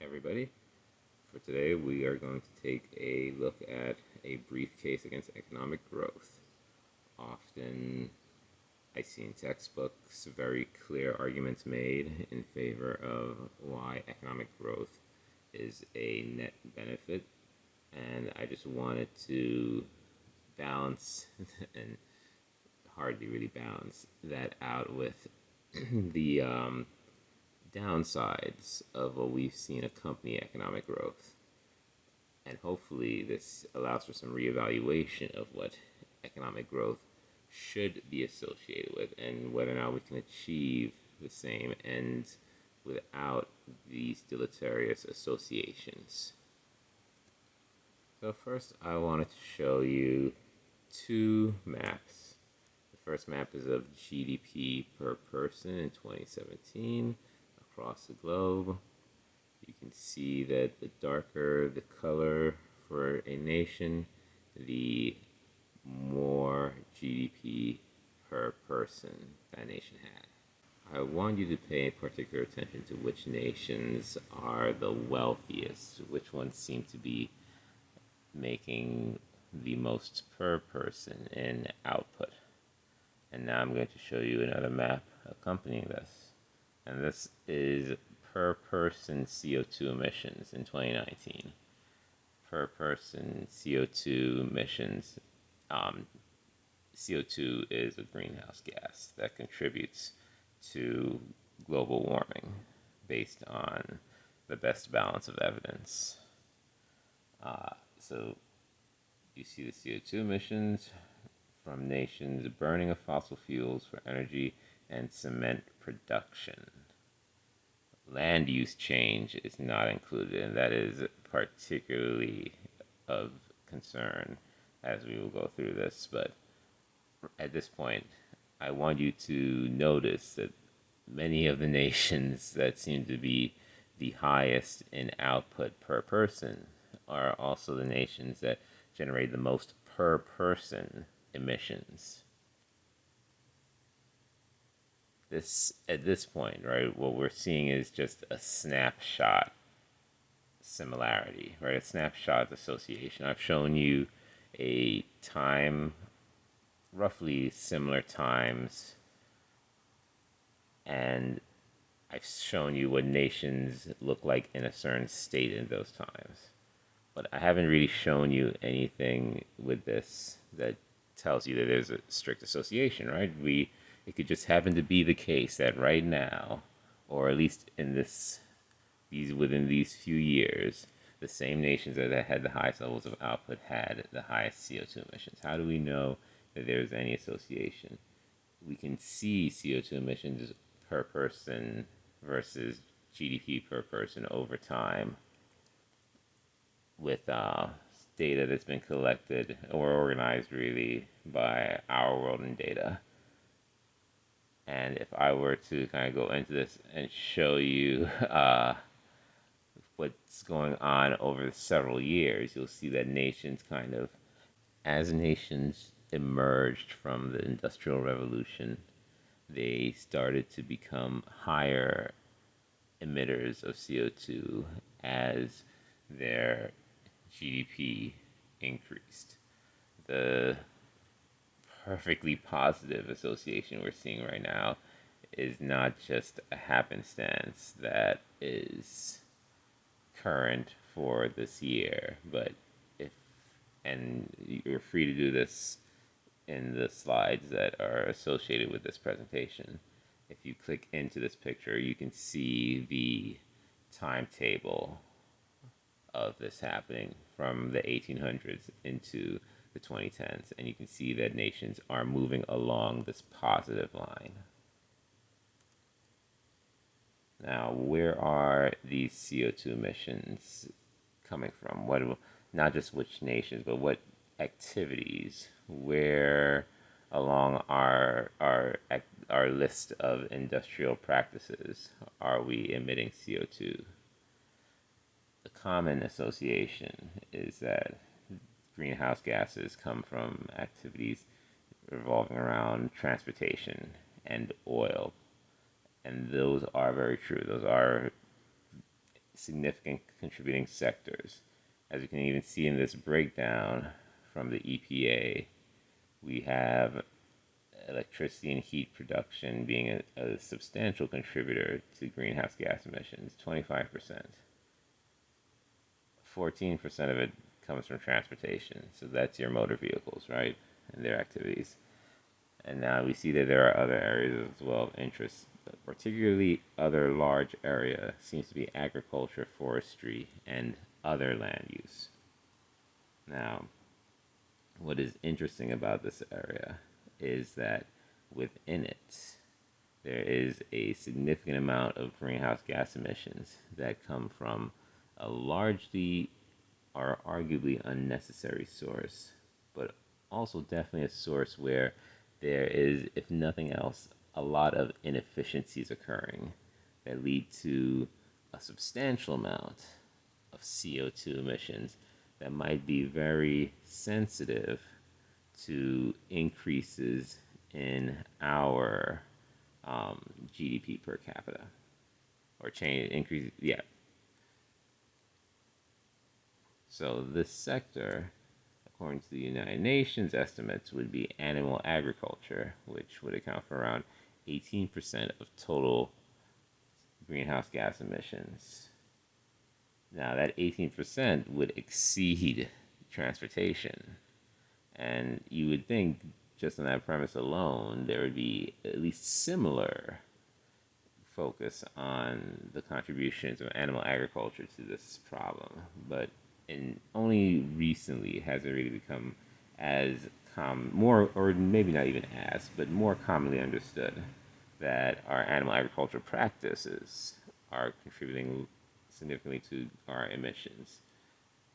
Everybody. For today, we are going to take a look at a brief case against economic growth. Often, I see in textbooks very clear arguments made in favor of why economic growth is a net benefit, and I just wanted to balance and hardly really balance that out with the downsides of what we've seen accompany economic growth. And hopefully, this allows for some reevaluation of what economic growth should be associated with and whether or not we can achieve the same ends without these deleterious associations. So, first, I wanted to show you two maps. The first map is of GDP per person in 2017 across the globe. You can see that the darker the color for a nation, the more GDP per person that nation had. I want you to pay particular attention to which nations are the wealthiest, which ones seem to be making the most per person in output. And now I'm going to show you another map accompanying this. And this is per person CO2 emissions in 2019. Per person CO2 emissions. CO2 is a greenhouse gas that contributes to global warming based on the best balance of evidence. So you see the CO2 emissions from nations burning of fossil fuels for energy and cement production. Land use change is not included, and that is particularly of concern as we will go through this. But at this point, I want you to notice that many of the nations that seem to be the highest in output per person are also the nations that generate the most per person emissions. At this point, right, what we're seeing is just a snapshot similarity, right? A snapshot association. I've shown you a time, roughly similar times, and I've shown you what nations look like in a certain state in those times. But I haven't really shown you anything with this that tells you that there's a strict association, right? It could just happen to be the case that right now, or at least in within these few years, the same nations that had the highest levels of output had the highest CO2 emissions. How do we know that there's any association? We can see CO2 emissions per person versus GDP per person over time with data that's been collected or organized really by Our World in Data. And if I were to kind of go into this and show you what's going on over several years, you'll see that as nations emerged from the Industrial Revolution, they started to become higher emitters of CO2 as their GDP increased. The perfectly positive association we're seeing right now is not just a happenstance that is current for this year, but and you're free to do this in the slides that are associated with this presentation. If you click into this picture, you can see the timetable of this happening from the 1800s into the 2010s, and you can see that nations are moving along this positive line. Now, where are these CO2 emissions coming from? Not just which nations, but what activities? Where along our list of industrial practices are we emitting CO2? The common association is that greenhouse gases come from activities revolving around transportation and oil. And those are very true. Those are significant contributing sectors. As you can even see in this breakdown from the EPA, we have electricity and heat production being a substantial contributor to greenhouse gas emissions, 25%. 14% of it comes from transportation, so that's your motor vehicles, right, and their activities. And now we see that there are other areas as well of interest. Particularly, other large area seems to be agriculture, forestry, and other land use. Now, what is interesting about this area is that within it, there is a significant amount of greenhouse gas emissions that come from a largely or arguably unnecessary source, but also definitely a source where there is, if nothing else, a lot of inefficiencies occurring that lead to a substantial amount of CO2 emissions that might be very sensitive to increases in our GDP per capita or increase. Yeah. So this sector, according to the United Nations estimates, would be animal agriculture, which would account for around 18% of total greenhouse gas emissions. Now, that 18% would exceed transportation. And you would think, just on that premise alone, there would be at least similar focus on the contributions of animal agriculture to this problem. But only recently has it really become as more, or maybe not even as, but more commonly understood that our animal agriculture practices are contributing significantly to our emissions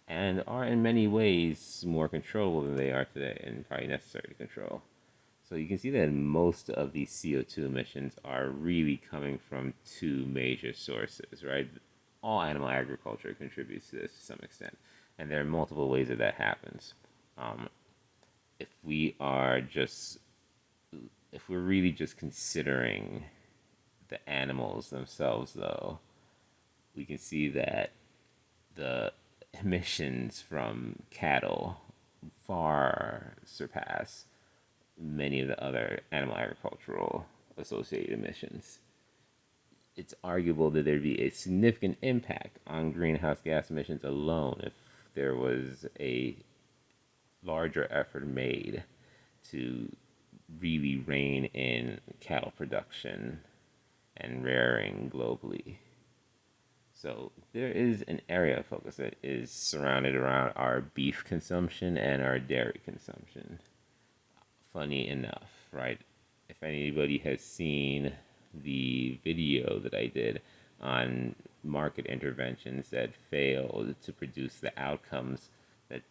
and are in many ways more controllable than they are today and probably necessary to control. So you can see that most of these CO2 emissions are really coming from two major sources, right? All animal agriculture contributes to this to some extent, and there are multiple ways that happens. If we're really just considering the animals themselves, though, we can see that the emissions from cattle far surpass many of the other animal agricultural associated emissions. It's arguable that there'd be a significant impact on greenhouse gas emissions alone if there was a larger effort made to really rein in cattle production and rearing globally. So there is an area of focus that is surrounded around our beef consumption and our dairy consumption. Funny enough, right? If anybody has seen the video that I did on market interventions that failed to produce the outcomes that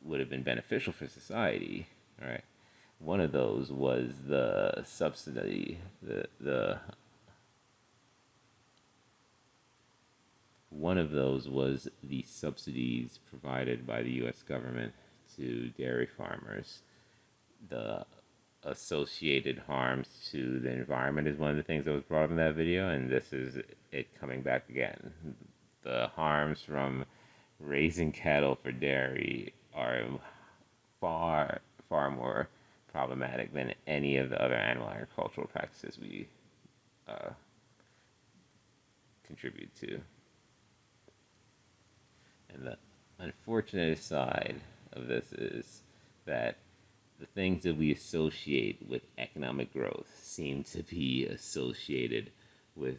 would have been beneficial for society, all right? One of those was the subsidy, one of those was the subsidies provided by the U.S. government to dairy farmers. The associated harms to the environment is one of the things that was brought up in that video, and this is it coming back again. The harms from raising cattle for dairy are far, far more problematic than any of the other animal agricultural practices we contribute to. And the unfortunate side of this is that the things that we associate with economic growth seem to be associated with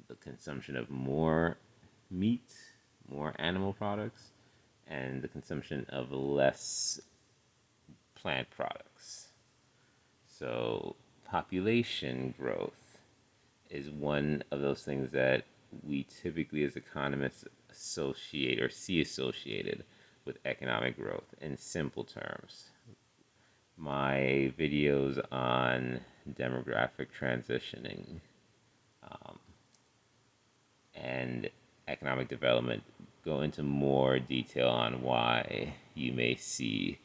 the consumption of more meat, more animal products, and the consumption of less plant products. So population growth is one of those things that we typically as economists associate or see associated with economic growth in simple terms. My videos on demographic transitioning and economic development go into more detail on why you may see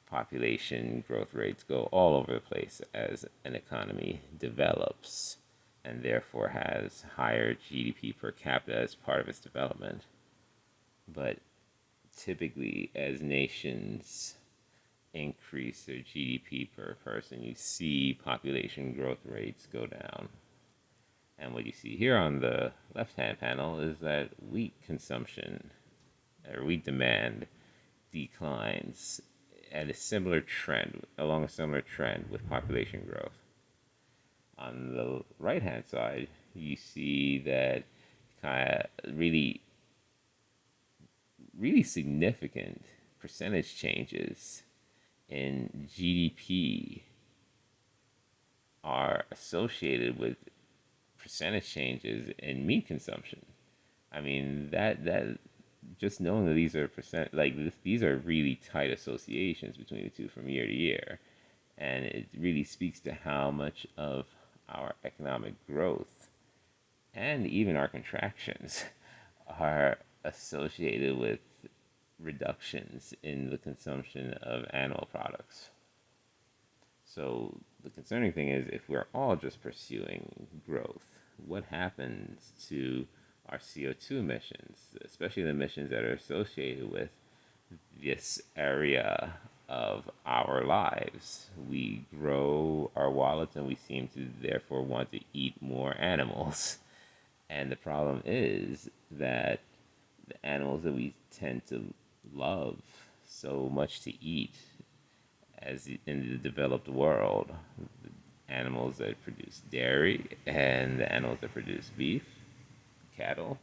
population growth rates go all over the place as an economy develops. and therefore has higher GDP per capita as part of its development. But typically, as nations increase their GDP per person, you see population growth rates go down. And what you see here on the left hand panel is that wheat consumption or wheat demand declines at a similar trend, along a similar trend with population growth. On the right hand side, you see that kind of really significant percentage changes in GDP are associated with percentage changes in meat consumption. I mean that just knowing that these are these are really tight associations between the two from year to year, and it really speaks to how much of our economic growth and even our contractions are associated with reductions in the consumption of animal products. So the concerning thing is if we're all just pursuing growth, what happens to our CO2 emissions, especially the emissions that are associated with this area of our lives? We grow our wallets and we seem to therefore want to eat more animals. And the problem is that the animals that we tend to love so much to eat as in the developed world, the animals that produce dairy and the animals that produce beef, cattle,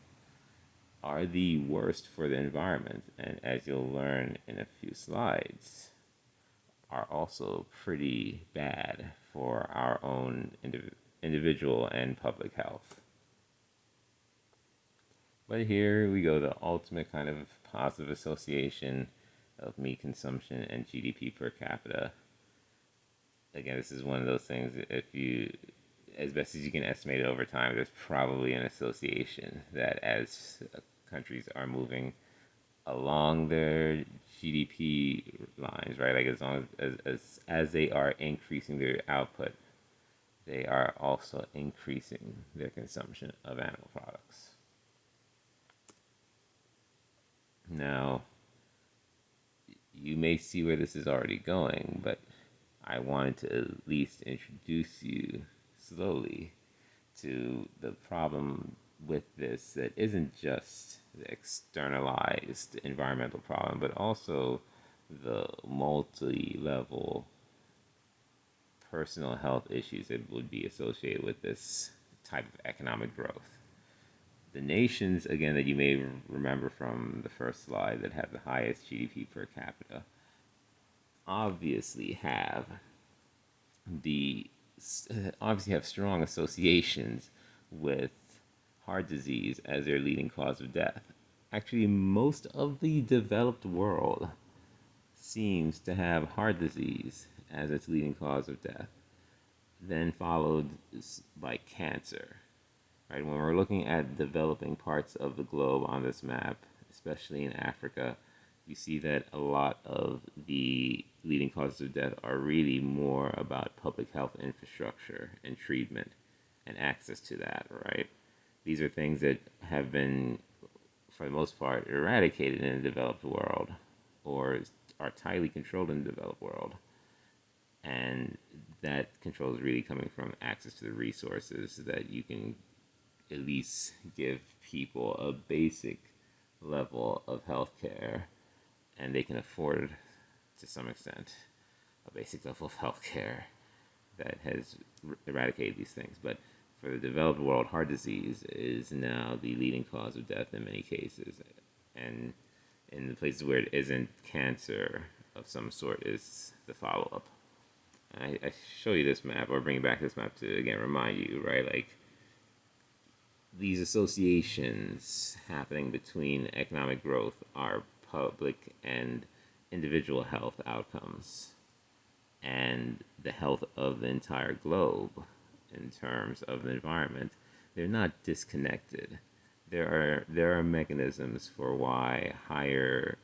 are the worst for the environment, and as you'll learn in a few slides, are also pretty bad for our own individual and public health. But here we go, the ultimate kind of positive association of meat consumption and GDP per capita. Again, this is one of those things, if you, as best as you can estimate it over time, there's probably an association that as countries are moving along their GDP lines, right? Like as long as they are increasing their output, they are also increasing their consumption of animal products. Now, you may see where this is already going, but I wanted to at least introduce you slowly to the problem with this that isn't just the externalized environmental problem, but also the multi-level personal health issues that would be associated with this type of economic growth. The nations, again, that you may remember from the first slide that have the highest GDP per capita obviously have strong associations with heart disease as their leading cause of death. Actually, most of the developed world seems to have heart disease as its leading cause of death, then followed by cancer. Right? When we're looking at developing parts of the globe on this map, especially in Africa, you see that a lot of the leading causes of death are really more about public health infrastructure and treatment and access to that, right? These are things that have been, for the most part, eradicated in the developed world or are tightly controlled in the developed world. And that control is really coming from access to the resources that you can at least give people a basic level of health care, and they can afford, to some extent, a basic level of health care that has eradicated these things. But for the developed world, heart disease is now the leading cause of death in many cases. And in the places where it isn't, cancer of some sort is the follow-up. I show you this map, or bring back this map to, again, remind you, right? Like, these associations happening between economic growth are public and individual health outcomes and the health of the entire globe in terms of the environment. They're not disconnected. There are mechanisms for why higher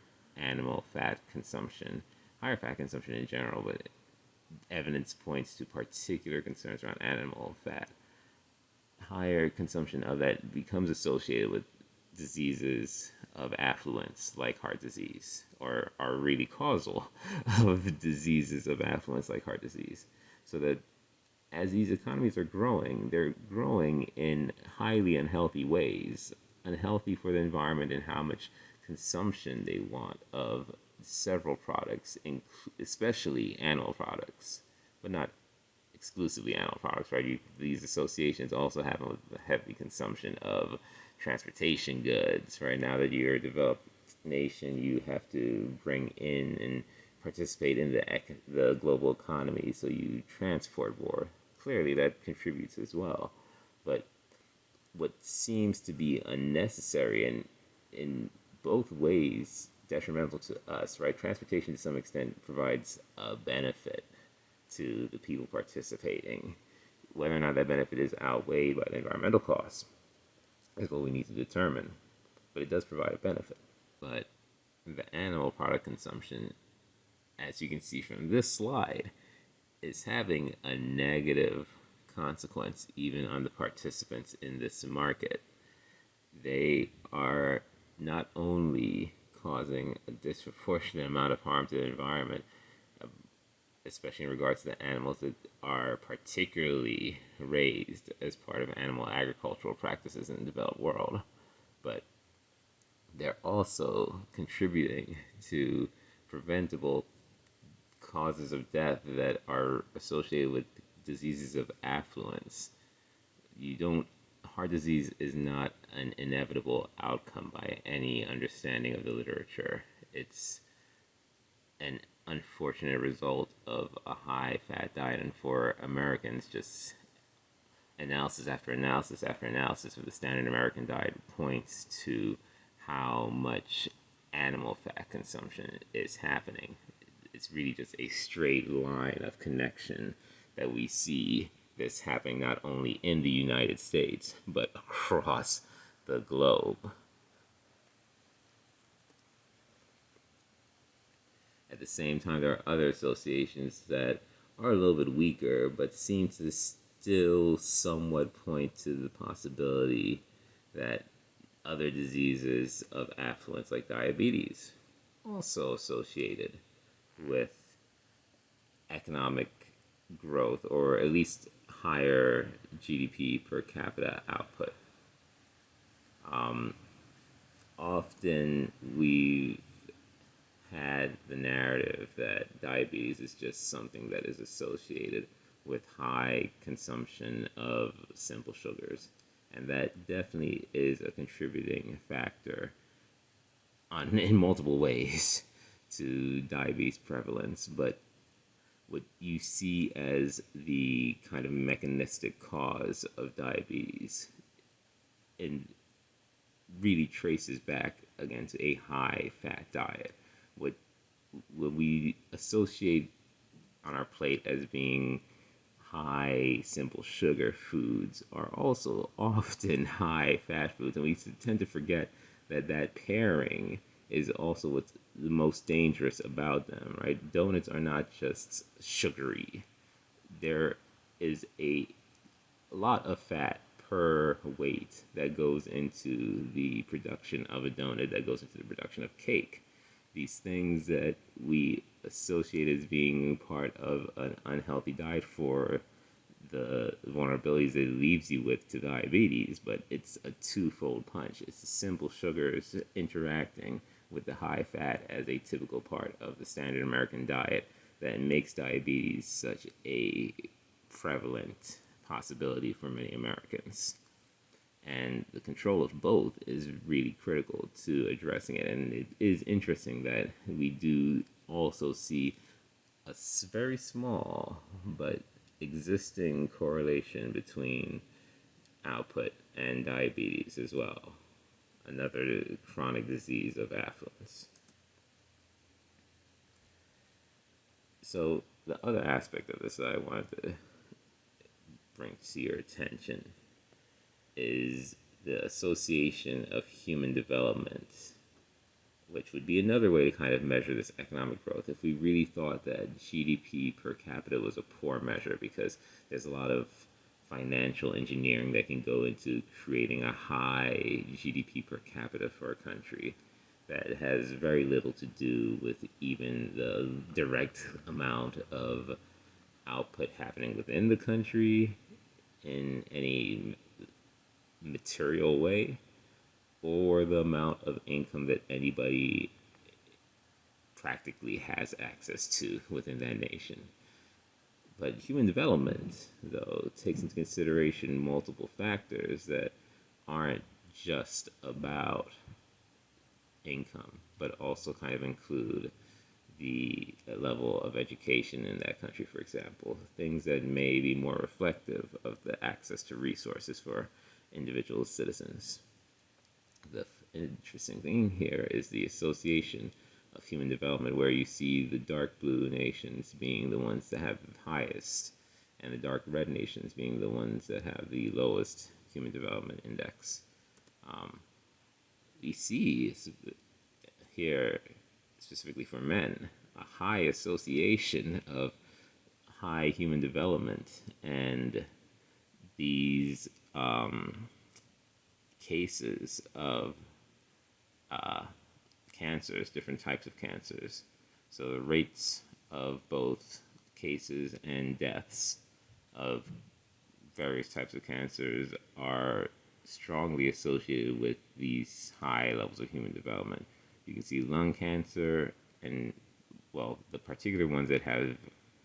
fat consumption in general, but evidence points to particular concerns around animal fat, higher consumption of that becomes associated with diseases of affluence like heart disease, or are really causal of diseases of affluence like heart disease. So that as these economies are growing, they're growing in highly unhealthy ways, unhealthy for the environment and how much consumption they want of several products, especially animal products, but not exclusively animal products, right? These associations also have a heavy consumption of transportation goods, right? Now that you're a developed nation, you have to bring in and participate in the global economy, so you transport more. Clearly, that contributes as well. But what seems to be unnecessary and in both ways detrimental to us, right? Transportation to some extent provides a benefit to the people participating. Whether or not that benefit is outweighed by the environmental costs is what we need to determine. But it does provide a benefit. But the animal product consumption, as you can see from this slide, is having a negative consequence even on the participants in this market. They are not only causing a disproportionate amount of harm to the environment, especially in regards to the animals that are particularly raised as part of animal agricultural practices in the developed world, but they're also contributing to preventable causes of death that are associated with diseases of affluence. You don't Heart disease is not an inevitable outcome by any understanding of the literature. It's an unfortunate result of a high fat diet, and for Americans, just analysis after analysis after analysis of the standard American diet points to how much animal fat consumption is happening. It's really just a straight line of connection that we see this happening not only in the United States, but across the globe. At the same time, there are other associations that are a little bit weaker, but seem to still somewhat point to the possibility that other diseases of affluence, like diabetes, also associated with economic growth, or at least higher GDP per capita output. Often we had the narrative that diabetes is just something that is associated with high consumption of simple sugars. And that definitely is a contributing factor in multiple ways to diabetes prevalence. But what you see as the kind of mechanistic cause of diabetes and really traces back again to a high fat diet. What we associate on our plate as being high simple sugar foods are also often high fat foods, and we tend to forget that that pairing is also what's the most dangerous about them, right? Donuts are not just sugary. There is a lot of fat per weight that goes into the production of a donut, that goes into the production of cake. These things that we associate as being part of an unhealthy diet for the vulnerabilities that it leaves you with to diabetes, but it's a twofold punch. It's the simple sugars interacting with the high fat as a typical part of the standard American diet that makes diabetes such a prevalent possibility for many Americans. And the control of both is really critical to addressing it. And it is interesting that we do also see a very small but existing correlation between output and diabetes as well, another chronic disease of affluence. So the other aspect of this that I wanted to bring to your attention is the association of human development, which would be another way to kind of measure this economic growth if we really thought that GDP per capita was a poor measure, because there's a lot of financial engineering that can go into creating a high GDP per capita for a country that has very little to do with even the direct amount of output happening within the country in any material way, or the amount of income that anybody practically has access to within that nation. But human development, though, takes into consideration multiple factors that aren't just about income, but also kind of include the level of education in that country, for example, things that may be more reflective of the access to resources for individual citizens. The interesting thing here is the association of human development, where you see the dark blue nations being the ones that have the highest, and the dark red nations being the ones that have the lowest human development index. We see here, specifically for men, a high association of high human development and these cases of cancers, different types of cancers. So the rates of both cases and deaths of various types of cancers are strongly associated with these high levels of human development. You can see lung cancer and, well, the particular ones that have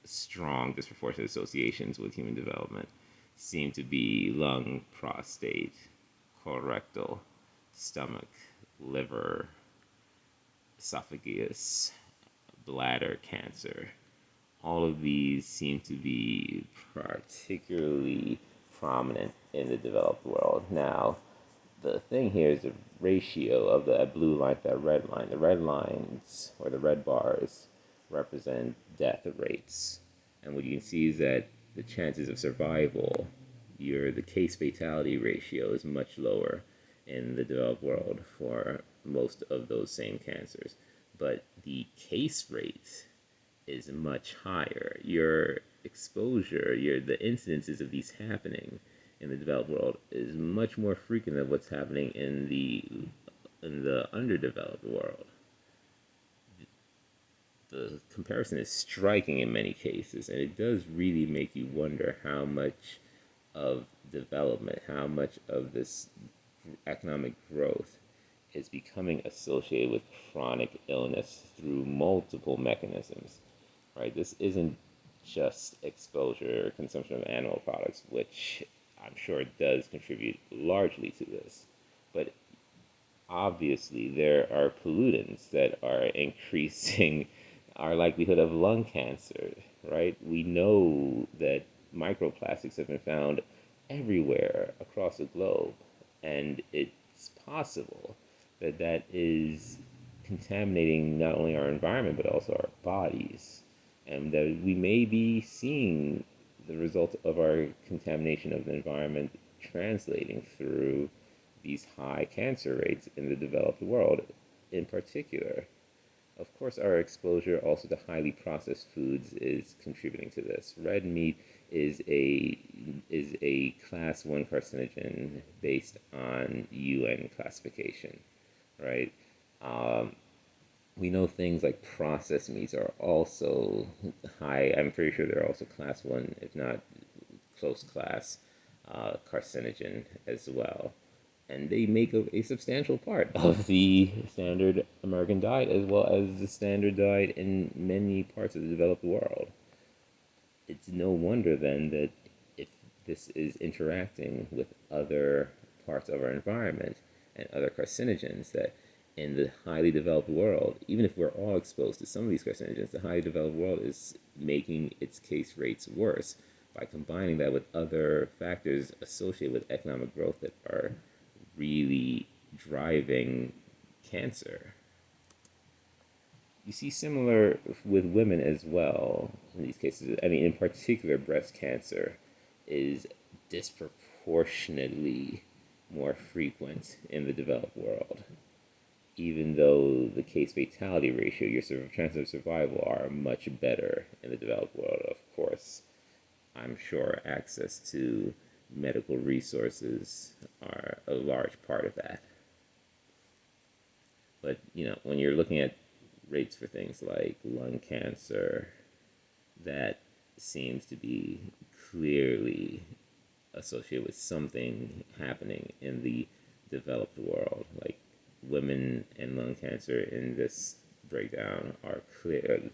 strong disproportionate associations with human development seem to be lung, prostate, colorectal, stomach, liver, esophagus, bladder cancer. All of these seem to be particularly prominent in the developed world. Now, the thing here is the ratio of the blue line to that red line. The red lines, or the red bars, represent death rates. And what you can see is that the chances of survival, the case fatality ratio, is much lower in the developed world for most of those same cancers. But the case rate is much higher. Your exposure, the incidences of these happening in the developed world is much more frequent than what's happening in the underdeveloped world. The comparison is striking in many cases, and it does really make you wonder how much of development, how much of this economic growth is becoming associated with chronic illness through multiple mechanisms, right? This isn't just exposure or consumption of animal products, which I'm sure does contribute largely to this, but obviously there are pollutants that are increasing our likelihood of lung cancer, right? We know that microplastics have been found everywhere across the globe, and it's possible that that is contaminating not only our environment but also our bodies, and that we may be seeing the result of our contamination of the environment translating through these high cancer rates in the developed world in particular. Of course, our exposure also to highly processed foods is contributing to this. Red meat is a class 1 carcinogen based on UN classification, right? We know things like processed meats are also high. I'm pretty sure they're also class 1, if not close class, carcinogen as well. And they make a substantial part of the standard American diet, as well as the standard diet in many parts of the developed world. It's no wonder then that if this is interacting with other parts of our environment and other carcinogens, that in the highly developed world, even if we're all exposed to some of these carcinogens, the highly developed world is making its case rates worse by combining that with other factors associated with economic growth that are really driving cancer. You see similar with women as well in these cases. I mean, in particular, breast cancer is disproportionately more frequent in the developed world, even though the case fatality ratio, your chances of survival, are much better in the developed world. Of course, I'm sure access to medical resources are a large part of that. But, when you're looking at rates for things like lung cancer, that seems to be clearly associated with something happening in the developed world. Like women and lung cancer in this breakdown are clear.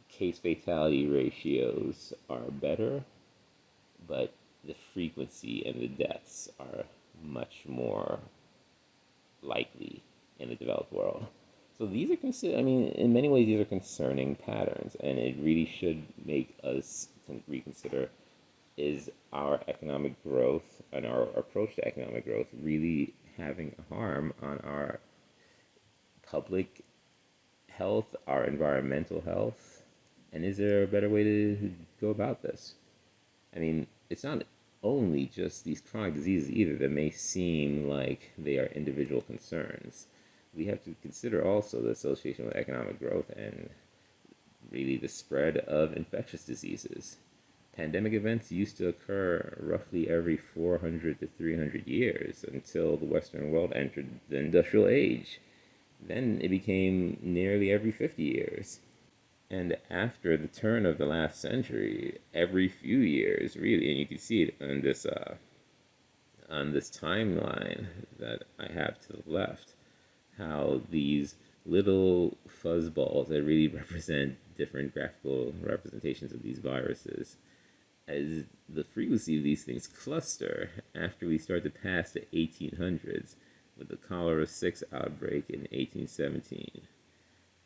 Case fatality ratios are better, but the frequency and the deaths are much more likely in the developed world. So these are in many ways, these are concerning patterns, and it really should make us reconsider, is our economic growth and our approach to economic growth really having a harm on our public health, our environmental health? And is there a better way to go about this? It's not only just these chronic diseases either that may seem like they are individual concerns. We have to consider also the association with economic growth and really the spread of infectious diseases. Pandemic events used to occur roughly every 400 to 300 years until the Western world entered the industrial age. Then it became nearly every 50 years. And after the turn of the last century, every few years, really, and you can see it on this timeline that I have to the left, how these little fuzzballs that really represent different graphical representations of these viruses, as the frequency of these things cluster after we start to pass the 1800s with the cholera 6 outbreak in 1817,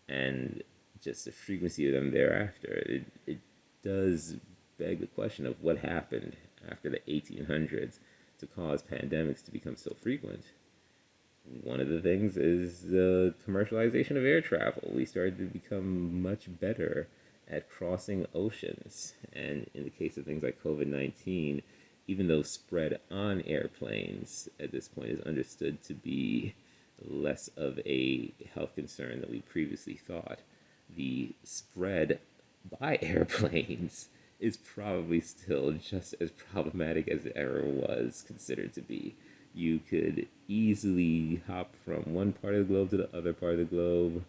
and just the frequency of them thereafter, it does beg the question of what happened after the 1800s to cause pandemics to become so frequent. One of the things is the commercialization of air travel. We started to become much better at crossing oceans. And in the case of things like COVID-19, even though spread on airplanes at this point is understood to be less of a health concern than we previously thought, the spread by airplanes is probably still just as problematic as it ever was considered to be. You could easily hop from one part of the globe to the other part of the globe,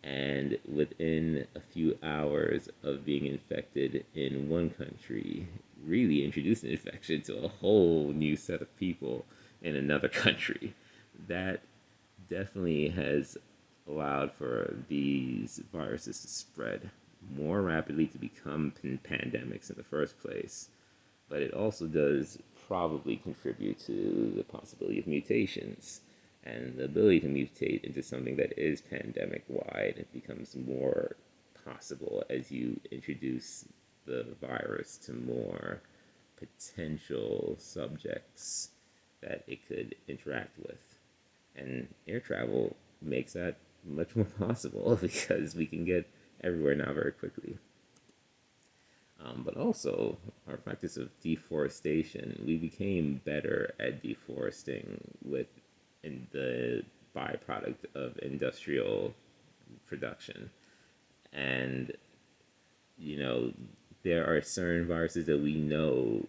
and within a few hours of being infected in one country, really introduce an infection to a whole new set of people in another country. That definitely has allowed for these viruses to spread more rapidly, to become pandemics in the first place. But it also does probably contribute to the possibility of mutations, and the ability to mutate into something that is pandemic wide. It becomes more possible as you introduce the virus to more potential subjects that it could interact with. And air travel makes that much more possible because we can get everywhere now very quickly. But also, our practice of deforestation, we became better at deforesting with the byproduct of industrial production. And, there are certain viruses that we know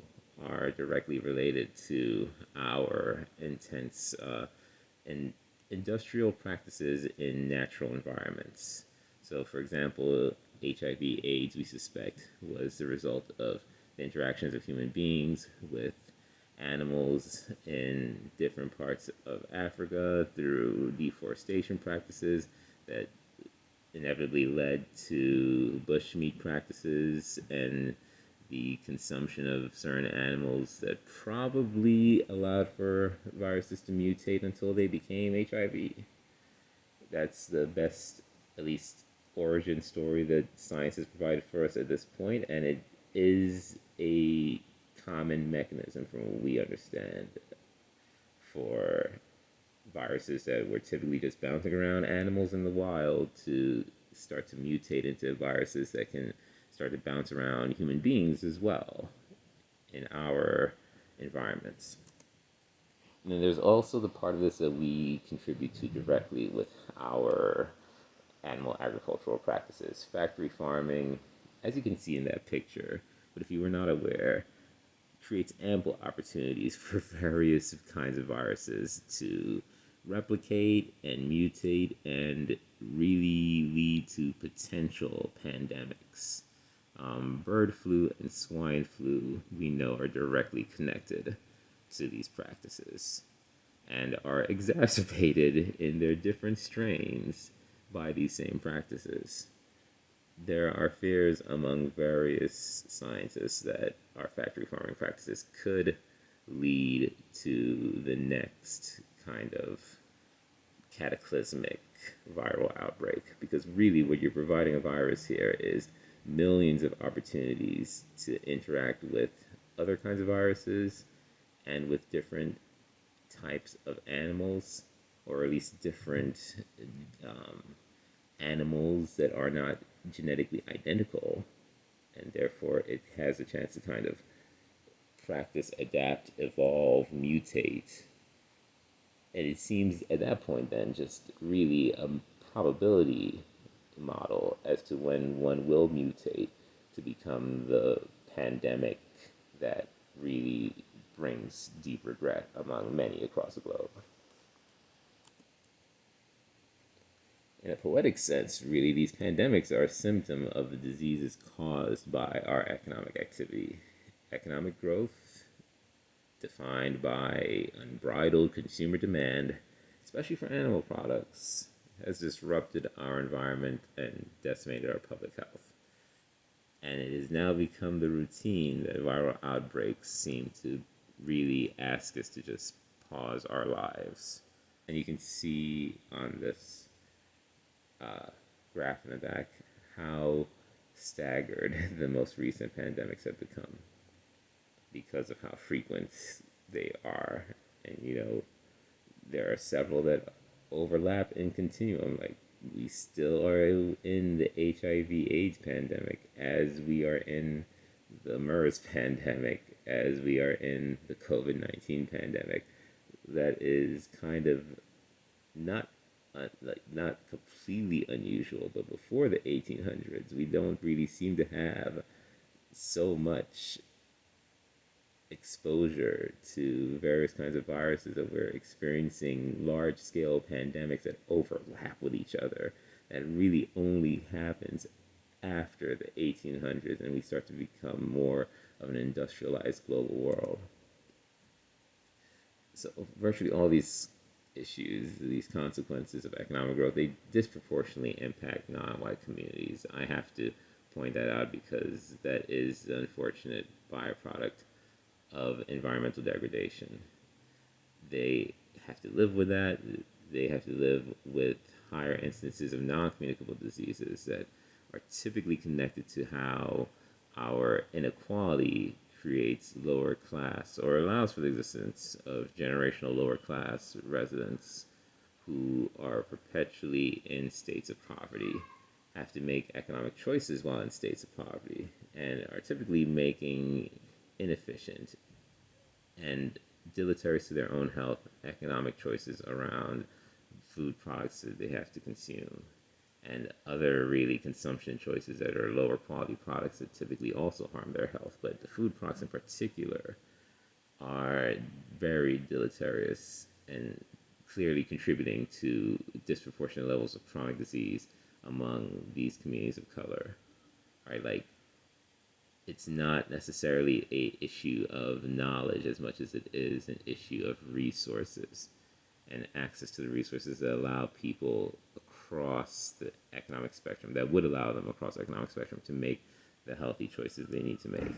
are directly related to our intense industrial practices in natural environments. So, for example, HIV/AIDS, we suspect, was the result of the interactions of human beings with animals in different parts of Africa through deforestation practices that inevitably led to bushmeat practices and the consumption of certain animals that probably allowed for viruses to mutate until they became HIV. That's the best, at least, origin story that science has provided for us at this point, and it is a common mechanism from what we understand for viruses that were typically just bouncing around animals in the wild to start to mutate into viruses that can start to bounce around human beings as well in our environments. And then there's also the part of this that we contribute to directly with our animal agricultural practices, factory farming, as you can see in that picture. But if you were not aware, creates ample opportunities for various kinds of viruses to replicate and mutate and really lead to potential pandemics. Bird flu and swine flu, we know, are directly connected to these practices and are exacerbated in their different strains by these same practices. There are fears among various scientists that our factory farming practices could lead to the next kind of cataclysmic viral outbreak, because really what you're providing a virus here is millions of opportunities to interact with other kinds of viruses and with different types of animals, or at least different um, animals that are not genetically identical, and therefore it has a chance to kind of practice, adapt, evolve, mutate. And it seems at that point then just really a probability model as to when one will mutate to become the pandemic that really brings deep regret among many across the globe. In a poetic sense, really, these pandemics are a symptom of the diseases caused by our economic activity. Economic growth, defined by unbridled consumer demand, especially for animal products, has disrupted our environment and decimated our public health. And it has now become the routine that viral outbreaks seem to really ask us to just pause our lives. And you can see on this graph in the back how staggered the most recent pandemics have become because of how frequent they are. And there are several that overlap and continuum. Like, we still are in the HIV/AIDS pandemic, as we are in the MERS pandemic, as we are in the COVID-19 pandemic. That is kind of not not completely unusual, but before the 1800s, we don't really seem to have so much exposure to various kinds of viruses that we're experiencing large-scale pandemics that overlap with each other. That really only happens after the 1800s, and we start to become more of an industrialized global world. So virtually all these issues, these consequences of economic growth, they disproportionately impact non-white communities. I have to point that out because that is the unfortunate byproduct of environmental degradation. They have to live with that. They have to live with higher instances of non-communicable diseases that are typically connected to how our inequality creates lower class, or allows for the existence of generational lower class residents who are perpetually in states of poverty, have to make economic choices while in states of poverty, and are typically making inefficient and deleterious to their own health economic choices around food products that they have to consume, and other really consumption choices that are lower quality products that typically also harm their health. But the food products in particular are very deleterious and clearly contributing to disproportionate levels of chronic disease among these communities of color. Right? Like, it's not necessarily a issue of knowledge as much as it is an issue of resources and access to the resources that allow people across the economic spectrum, that would allow them across the economic spectrum to make the healthy choices they need to make.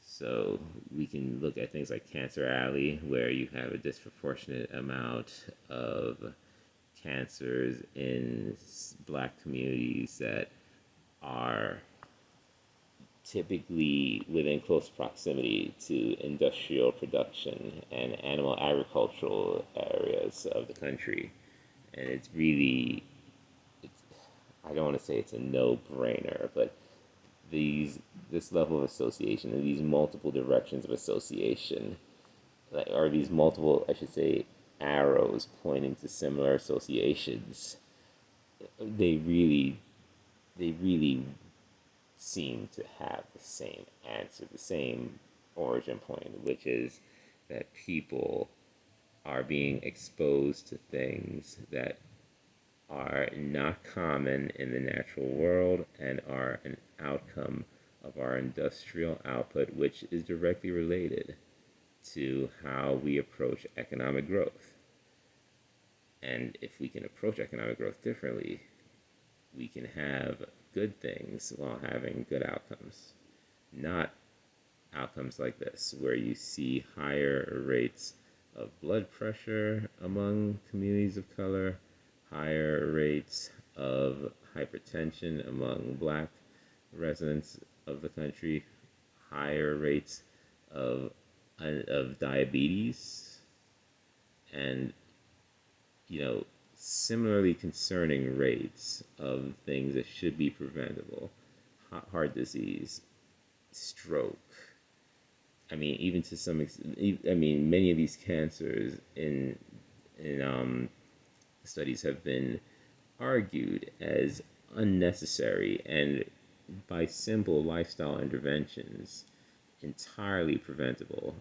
So we can look at things like Cancer Alley, where you have a disproportionate amount of cancers in Black communities that are typically within close proximity to industrial production and animal agricultural areas of the country. And it's really, I don't want to say it's a no-brainer, but this level of association and these multiple directions of association, or these multiple, I should say, arrows pointing to similar associations, they really seem to have the same answer, the same origin point, which is that people are being exposed to things that are not common in the natural world and are an outcome of our industrial output, which is directly related to how we approach economic growth. And if we can approach economic growth differently, we can have good things while having good outcomes. Not outcomes like this, where you see higher rates of blood pressure among communities of color, higher rates of hypertension among black residents of the country, higher rates of diabetes, and similarly concerning rates of things that should be preventable: heart disease, stroke. I mean, even to some extent, I mean, many of these cancers in studies have been argued as unnecessary and by simple lifestyle interventions entirely preventable,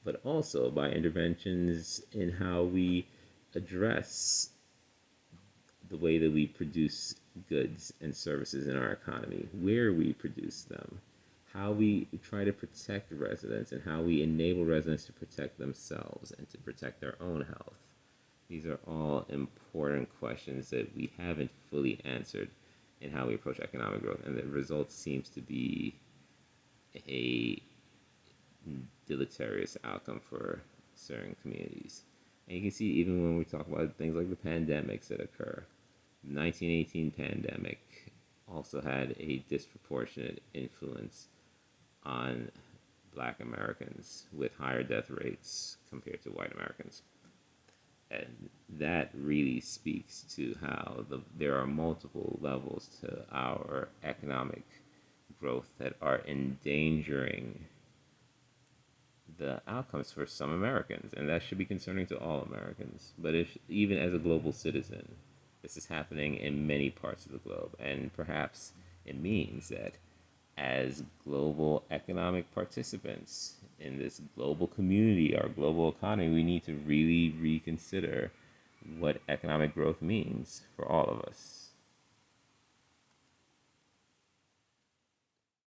but also by interventions in how we address the way that we produce goods and services in our economy, where we produce them, how we try to protect residents, and how we enable residents to protect themselves and to protect their own health. These are all important questions that we haven't fully answered in how we approach economic growth, and the result seems to be a deleterious outcome for certain communities. And you can see even when we talk about things like the pandemics that occur. The 1918 pandemic also had a disproportionate influence on black Americans with higher death rates compared to white Americans. And that really speaks to how there are multiple levels to our economic growth that are endangering the outcomes for some Americans, and that should be concerning to all Americans. But even as a global citizen, this is happening in many parts of the globe, and perhaps it means that as global economic participants in this global community, our global economy, we need to really reconsider what economic growth means for all of us.